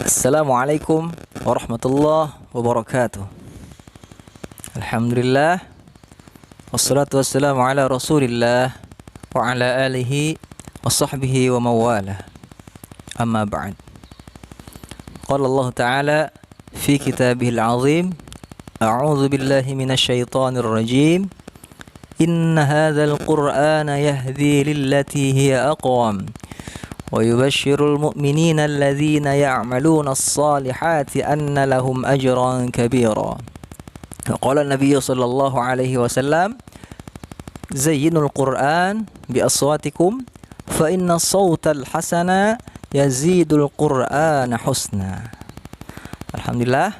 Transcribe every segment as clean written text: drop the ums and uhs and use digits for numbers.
Assalamualaikum warahmatullahi wabarakatuh. Alhamdulillah, wassalatu wassalamu ala rasulillah wa ala alihi wa sahbihi wa mawalah. Amma ba'd. Qala Allah Ta'ala fi kitabihil azim, a'udzu billahi minasy syaithanir rajim. Inna hadzal qur'ana yahdi lillati hiya aqwam wa yubashshirul mu'minina alladhina ya'maluna as-salihati anna lahum ajran kabira. Qala an-nabiy sallallahu alaihi wasallam, zayyinul Qur'an bi aswatikum fa inna as-sawtal hasana yazidul Qur'ana husna. Alhamdulillah,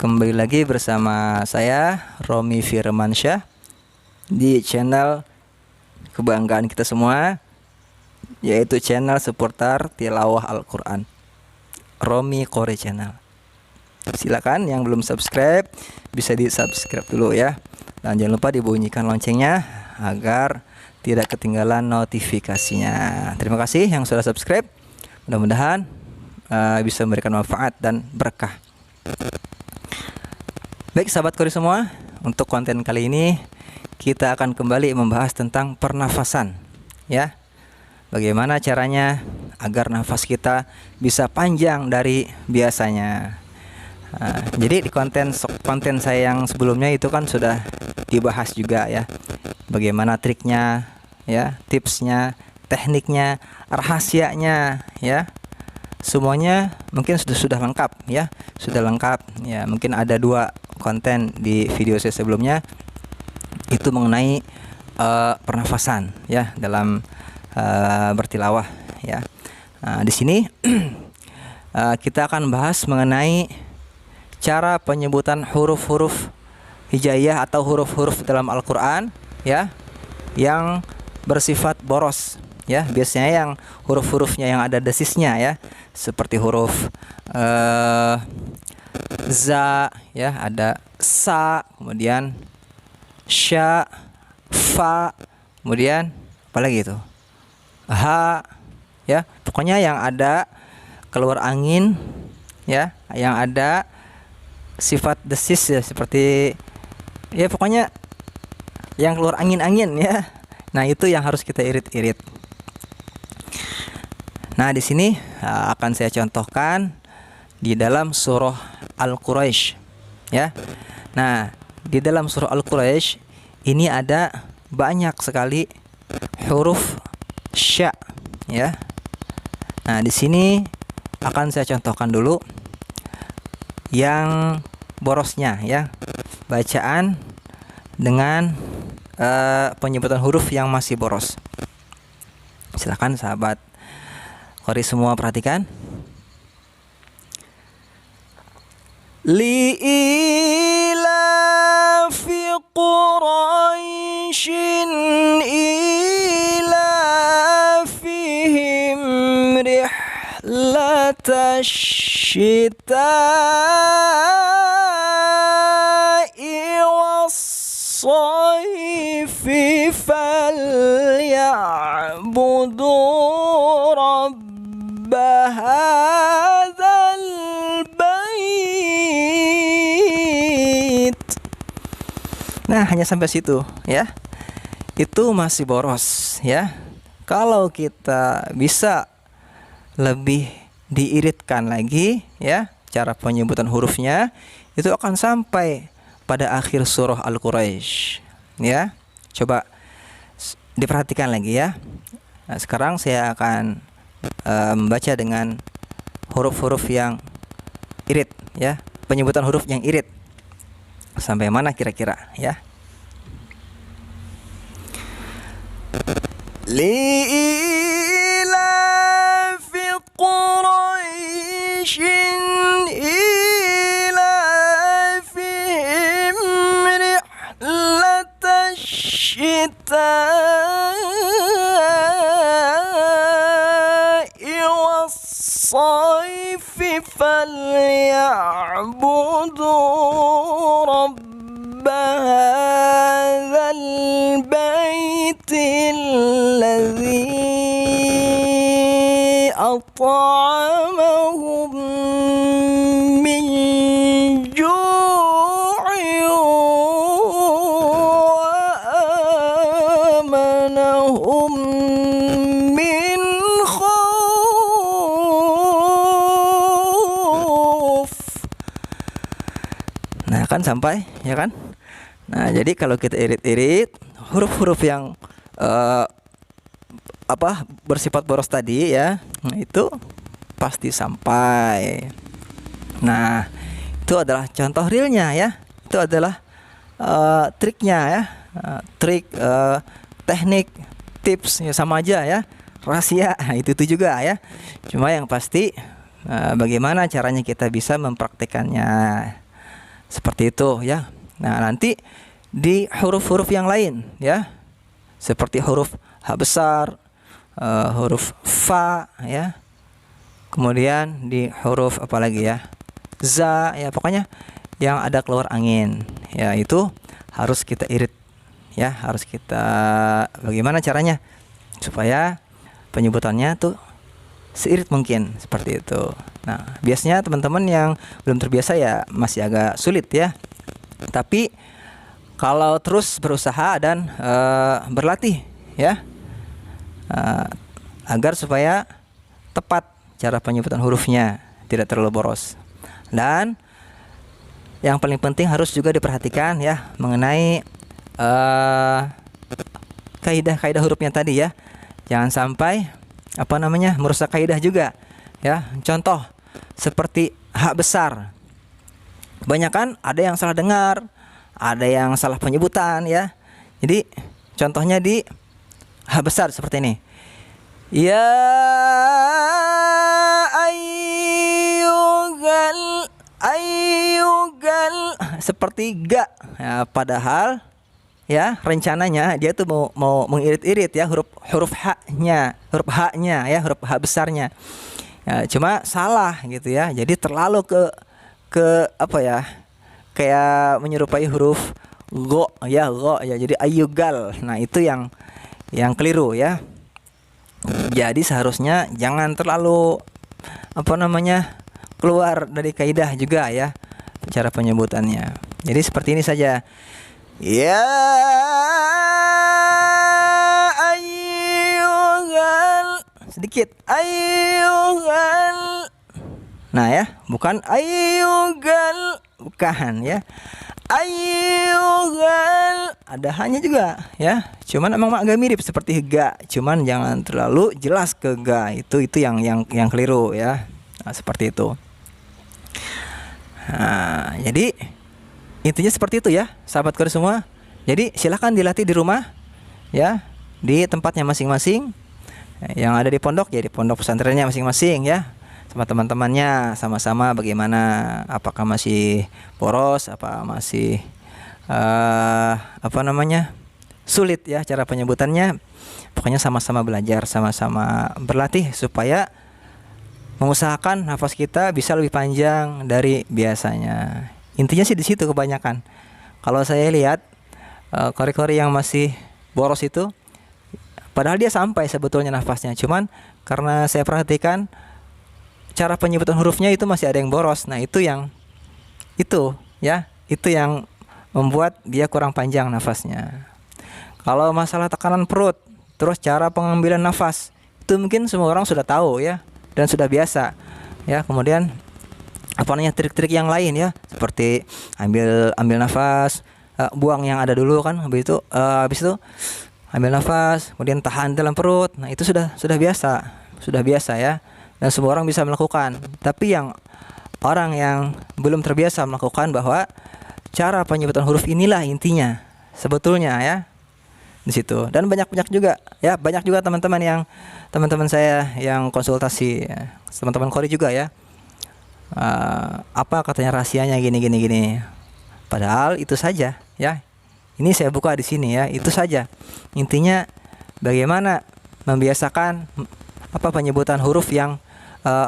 kembali lagi bersama saya Romi Firmansyah di channel kebanggaan kita semua, yaitu channel seputar tilawah Al-Quran, Romi Qori Channel. Silakan yang belum subscribe bisa di subscribe dulu ya, dan jangan lupa dibunyikan loncengnya agar tidak ketinggalan notifikasinya. Terima kasih yang sudah subscribe, mudah-mudahan bisa memberikan manfaat dan berkah. Baik sahabat Qori semua, untuk konten kali ini kita akan kembali membahas tentang pernafasan ya. Bagaimana caranya agar nafas kita bisa panjang dari biasanya. Jadi di konten saya yang sebelumnya itu kan sudah dibahas juga ya, bagaimana triknya ya, tipsnya, tekniknya, rahasianya ya. Semuanya mungkin sudah lengkap ya, sudah lengkap ya. Mungkin ada 2 konten di video saya sebelumnya itu mengenai pernafasan ya dalam bertilawah ya. Di sini kita akan bahas mengenai cara penyebutan huruf-huruf hijaiyah atau huruf-huruf dalam Al-Quran ya, yang bersifat boros ya. Biasanya yang huruf-hurufnya yang ada desisnya ya, seperti huruf za ya, ada sa, kemudian sya, fa, kemudian apa lagi itu, ha ya. Pokoknya yang ada keluar angin ya, yang ada sifat desis ya, seperti ya pokoknya yang keluar angin-angin ya. Nah, itu yang harus kita irit-irit. Nah, di sini akan saya contohkan di dalam surah Al-Quraisy ya. Nah, di dalam surah Al-Quraisy ini ada banyak sekali huruf sya ya. Nah, di sini akan saya contohkan dulu yang borosnya ya, bacaan dengan penyebutan huruf yang masih boros. Silakan sahabat Qori semua perhatikan. Li'ilafi Quraisyin ilafihim rihlatasyita'i was-sayfi falyabudu rabba hadzal bait. Nah, hanya sampai situ ya. Itu masih boros ya. Kalau kita bisa lebih diiritkan lagi ya cara penyebutan hurufnya, itu akan sampai pada akhir surah Al-Quraisy ya. Coba diperhatikan lagi ya. Nah, sekarang saya akan membaca dengan huruf-huruf yang irit ya, penyebutan huruf yang irit. Sampai mana kira-kira ya? Li'ilafi Quraisyin ilafihim rihlatasyita'i was-sayfi falyabudu rabba hadzal baitil ladzi at'amahum kan sampai, ya kan? Nah, jadi kalau kita irit-irit huruf-huruf yang bersifat boros tadi ya, nah itu pasti sampai. Nah, itu adalah contoh realnya ya. Itu adalah triknya ya. Trik, teknik, tips ya sama aja ya. Rahasia itu juga ya. Cuma yang pasti bagaimana caranya kita bisa mempraktikannya. Seperti itu ya. Nah, nanti di huruf-huruf yang lain ya. Seperti huruf H besar, huruf fa ya. Kemudian di huruf apa lagi ya? Za ya, pokoknya yang ada keluar angin ya, itu harus kita irit ya, harus kita bagaimana caranya supaya penyebutannya tuh seirit mungkin, seperti itu. Nah, biasanya teman-teman yang belum terbiasa ya masih agak sulit ya. Tapi kalau terus berusaha dan berlatih ya, agar supaya tepat cara penyebutan hurufnya, tidak terlalu boros. Dan yang paling penting harus juga diperhatikan ya mengenai kaidah-kaidah hurufnya tadi ya. Jangan sampai merusak kaidah juga ya. Contoh seperti H besar. Kebanyakan ada yang salah dengar, ada yang salah penyebutan ya. Jadi contohnya di H besar seperti ini. Ya ayyugal seperti ga ya, padahal ya rencananya dia tuh mau mengirit-irit ya huruf H-nya ya, huruf H besarnya ya, cuma salah gitu ya. Jadi terlalu ke kayak menyerupai huruf go ya, jadi ayyugal. Nah, itu yang keliru ya. Jadi seharusnya jangan terlalu keluar dari kaidah juga ya cara penyebutannya. Jadi seperti ini saja. Ya ayyuhal, sedikit ayyuhal. Nah ya, bukan ayyuhal, bukan ya. Ayyuhal ada hanya juga ya. Cuman emang agak mirip seperti ga, cuman jangan terlalu jelas ke ga. Itu yang keliru ya. Nah, seperti itu. Nah, jadi intinya seperti itu ya, sahabat Kori semua. Jadi silakan dilatih di rumah ya, di tempatnya masing-masing. Yang ada di pondok ya di pondok pesantrennya masing-masing ya, sama teman-temannya, sama-sama bagaimana, apakah masih boros, apa masih sulit ya cara penyebutannya. Pokoknya sama-sama belajar, sama-sama berlatih supaya mengusahakan nafas kita bisa lebih panjang dari biasanya. Intinya sih di situ kebanyakan. Kalau saya lihat kori-kori yang masih boros itu, padahal dia sampai sebetulnya nafasnya, cuman karena saya perhatikan cara penyebutan hurufnya itu masih ada yang boros. Nah, itu yang membuat dia kurang panjang nafasnya. Kalau masalah tekanan perut, terus cara pengambilan nafas, itu mungkin semua orang sudah tahu ya, dan sudah biasa ya. Kemudian trik-trik yang lain ya, seperti ambil nafas, buang yang ada dulu kan, habis itu ambil nafas, kemudian tahan dalam perut. Nah, itu sudah biasa ya, dan semua orang bisa melakukan. Tapi yang orang yang belum terbiasa melakukan, bahwa cara penyebutan huruf inilah intinya sebetulnya ya, di situ. Dan banyak juga teman-teman saya yang konsultasi ya, teman-teman Kori juga ya, apa katanya rahasianya gini. Padahal itu saja ya. Ini saya buka di sini ya, itu saja. Intinya bagaimana membiasakan penyebutan huruf yang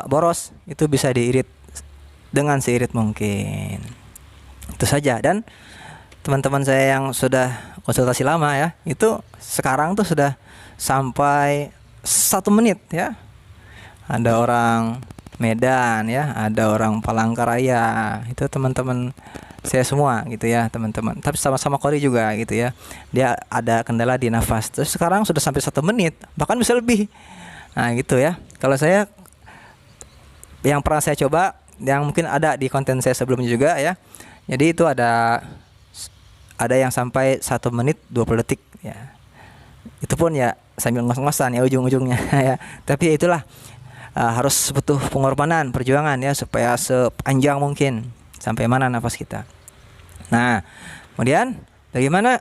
boros itu bisa diirit dengan seirit mungkin. Itu saja. Dan teman-teman saya yang sudah konsultasi lama ya, itu sekarang tuh sudah sampai 1 menit ya. Ada orang Medan ya, ada orang Palangkaraya, itu teman-teman saya semua gitu ya teman-teman. Tapi sama-sama Kori juga gitu ya. Dia ada kendala di nafas. Terus sekarang sudah sampai 1 menit, bahkan bisa lebih. Nah gitu ya. Kalau saya yang pernah saya coba, yang mungkin ada di konten saya sebelumnya juga ya, Jadi itu ada yang sampai 1 menit 20 detik ya. Itu pun ya sambil ngos-ngosan ya ujung-ujungnya ya. Tapi itulah harus butuh pengorbanan, perjuangan ya supaya sepanjang mungkin sampai mana nafas kita. Nah, kemudian bagaimana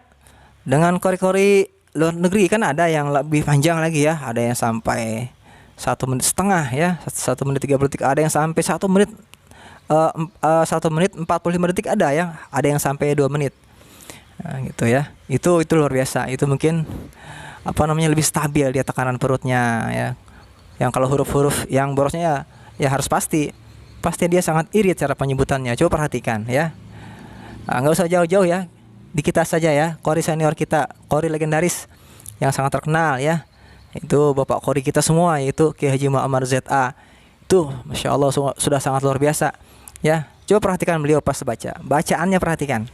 dengan kori-kori luar negeri? Kan ada yang lebih panjang lagi ya, ada yang sampai 1 menit setengah ya, 1 menit 30 detik, ada yang sampai 1 menit 1 menit 45 detik, ada yang sampai 2 menit. Nah, gitu ya. Itu luar biasa. Itu mungkin lebih stabil dia tekanan perutnya ya. Yang kalau huruf-huruf yang borosnya ya harus pasti dia sangat irit cara penyebutannya. Coba perhatikan ya. Nggak usah jauh-jauh ya. Di kita saja ya, qori senior kita, qori legendaris yang sangat terkenal ya. Itu Bapak qori kita semua, yaitu Kiai Haji Muhammad ZA. Itu Masya Allah sudah sangat luar biasa ya. Coba perhatikan beliau pas baca. Bacaannya perhatikan.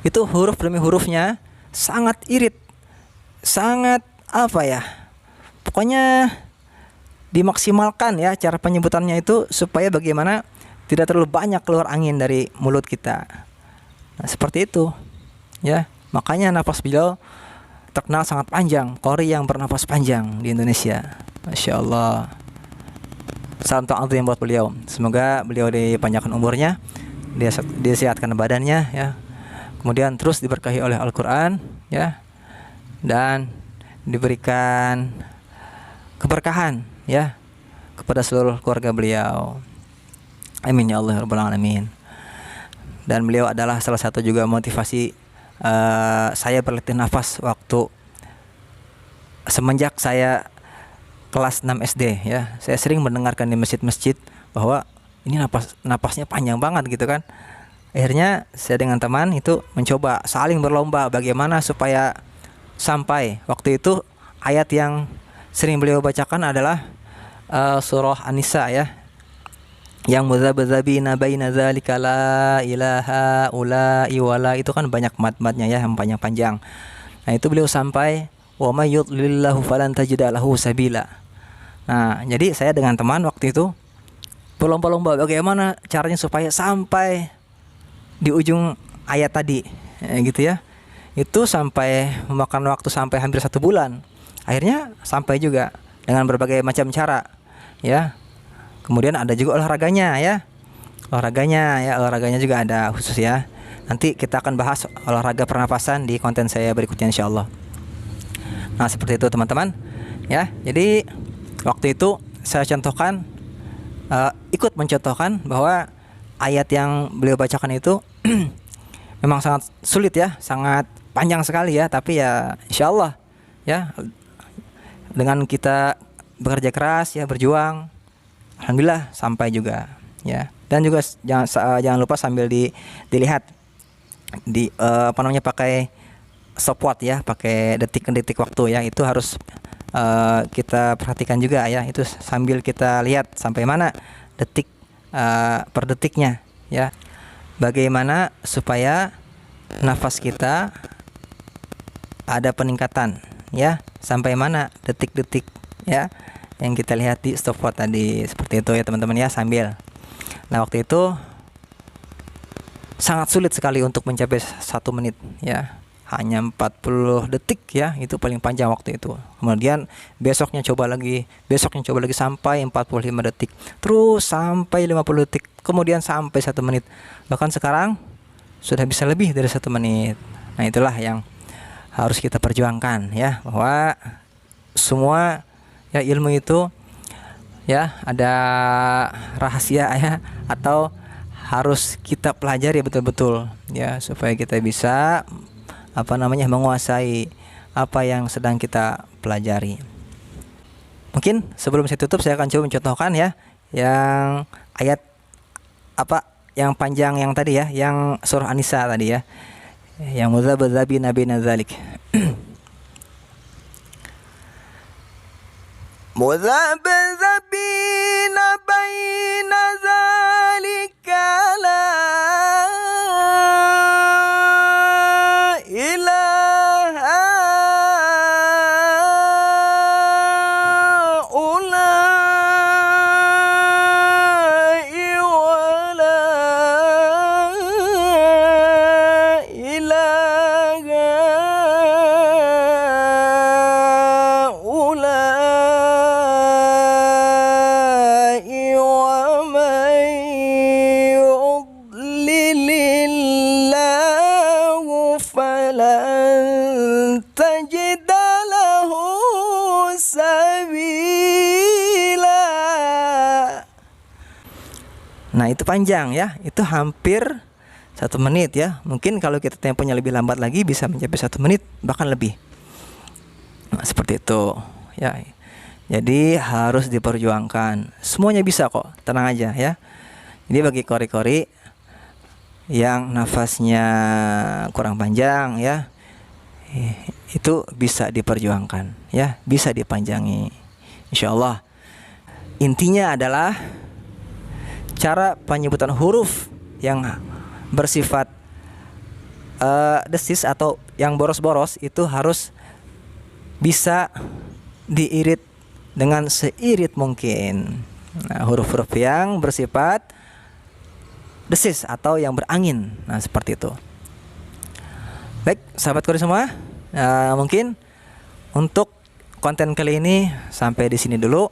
Itu huruf demi hurufnya sangat irit. Sangat pokoknya dimaksimalkan ya cara penyebutannya itu supaya bagaimana tidak terlalu banyak keluar angin dari mulut kita. Nah, seperti itu ya. Makanya nafas beliau terkenal sangat panjang, qori yang bernafas panjang di Indonesia. Masya Allah. Salam ta'zim buat beliau. Semoga beliau dipanjangkan umurnya, disehatkan badannya ya. Kemudian terus diberkahi oleh Al-Qur'an ya. Dan diberikan keberkahan ya kepada seluruh keluarga beliau. Amin ya Allah rabbal alamin. Dan beliau adalah salah satu juga motivasi saya berlatih nafas waktu semenjak saya kelas 6 SD ya. Saya sering mendengarkan di masjid-masjid bahwa ini napasnya panjang banget gitu kan. Akhirnya saya dengan teman itu mencoba saling berlomba bagaimana supaya sampai. Waktu itu ayat yang sering beliau bacakan adalah surah An-Nisa ya, yang mudzabdzabina baina dzalika la ilaha ula'i wala, itu kan banyak mat-matnya ya, yang panjang-panjang. Nah, itu beliau sampai wa may yudlilillahu falan tajida lahu sabila. Nah, jadi saya dengan teman waktu itu berlomba-lomba bagaimana caranya supaya sampai di ujung ayat tadi gitu ya. Itu sampai memakan waktu sampai hampir 1 bulan. Akhirnya sampai juga dengan berbagai macam cara ya. Kemudian ada juga olahraganya ya. Olahraganya juga ada khusus ya. Nanti kita akan bahas olahraga pernapasan di konten saya berikutnya insyaallah. Nah, seperti itu teman-teman ya. Jadi waktu itu saya contohkan, ikut mencontohkan bahwa ayat yang beliau bacakan itu memang sangat sulit ya, sangat panjang sekali ya, tapi ya insyaallah ya dengan kita bekerja keras ya, berjuang, alhamdulillah sampai juga ya. Dan juga jangan lupa sambil dilihat di pakai stopwatch ya, pakai detik-detik waktu ya, itu harus kita perhatikan juga ya, itu sambil kita lihat sampai mana detik per detiknya ya. Bagaimana supaya nafas kita ada peningkatan ya, sampai mana detik-detik ya yang kita lihat di stopwatch tadi. Seperti itu ya teman-teman ya, sambil. Nah, waktu itu sangat sulit sekali untuk mencapai 1 menit ya, hanya 40 detik ya, itu paling panjang waktu itu. Kemudian besoknya coba lagi sampai 45 detik, terus sampai 50 detik, kemudian sampai 1 menit, bahkan sekarang sudah bisa lebih dari 1 menit. Nah, itulah yang harus kita perjuangkan ya, bahwa semua ya ilmu itu ya ada rahasia ya, atau harus kita pelajari betul-betul ya, supaya kita bisa menguasai apa yang sedang kita pelajari. Mungkin sebelum saya tutup, saya akan coba mencontohkan ya yang ayat yang panjang yang tadi ya, yang surah An-Nisa tadi ya, yang mudzabdzabina baina dzalik. Mudzabdzabina baina dzalika la ilaha ula'i wala Nah itu panjang ya, itu hampir 1 menit ya. Mungkin kalau kita temponya lebih lambat lagi bisa mencapai 1 menit bahkan lebih. Nah, seperti itu ya. Jadi harus diperjuangkan. Semuanya bisa kok, tenang aja ya. Jadi bagi kori-kori yang nafasnya kurang panjang ya, itu bisa diperjuangkan ya, bisa dipanjangi insyaallah. Intinya adalah cara penyebutan huruf yang bersifat desis atau yang boros-boros itu harus bisa diirit dengan seirit mungkin. Nah, huruf-huruf yang bersifat desis atau yang berangin. Nah, seperti itu. Baik, sahabat kori semua, mungkin untuk konten kali ini sampai di sini dulu.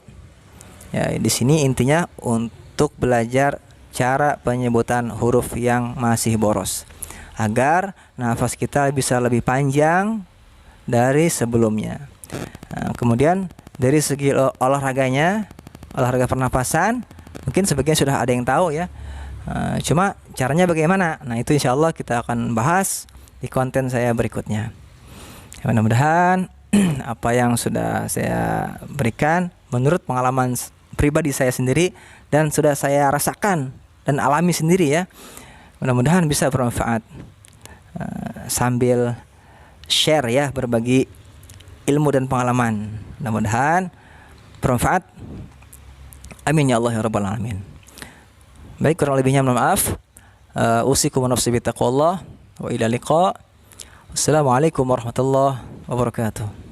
Ya, di sini intinya untuk belajar cara penyebutan huruf yang masih boros agar nafas kita bisa lebih panjang dari sebelumnya. Nah, kemudian dari segi olahraganya, olahraga pernapasan, mungkin sebagian sudah ada yang tahu ya. Cuma caranya bagaimana? Nah itu insya Allah kita akan bahas di konten saya berikutnya. Mudah-mudahan apa yang sudah saya berikan menurut pengalaman pribadi saya sendiri dan sudah saya rasakan dan alami sendiri ya, mudah-mudahan bisa bermanfaat. Sambil share ya, berbagi ilmu dan pengalaman, mudah-mudahan bermanfaat. Amin ya Allah ya rabbal alamin. Baik, kurang lebihnya mohon maaf. Usikum wa nafsi bittaqwallah wa ila liqa. Wassalamualaikum warahmatullahi wabarakatuh.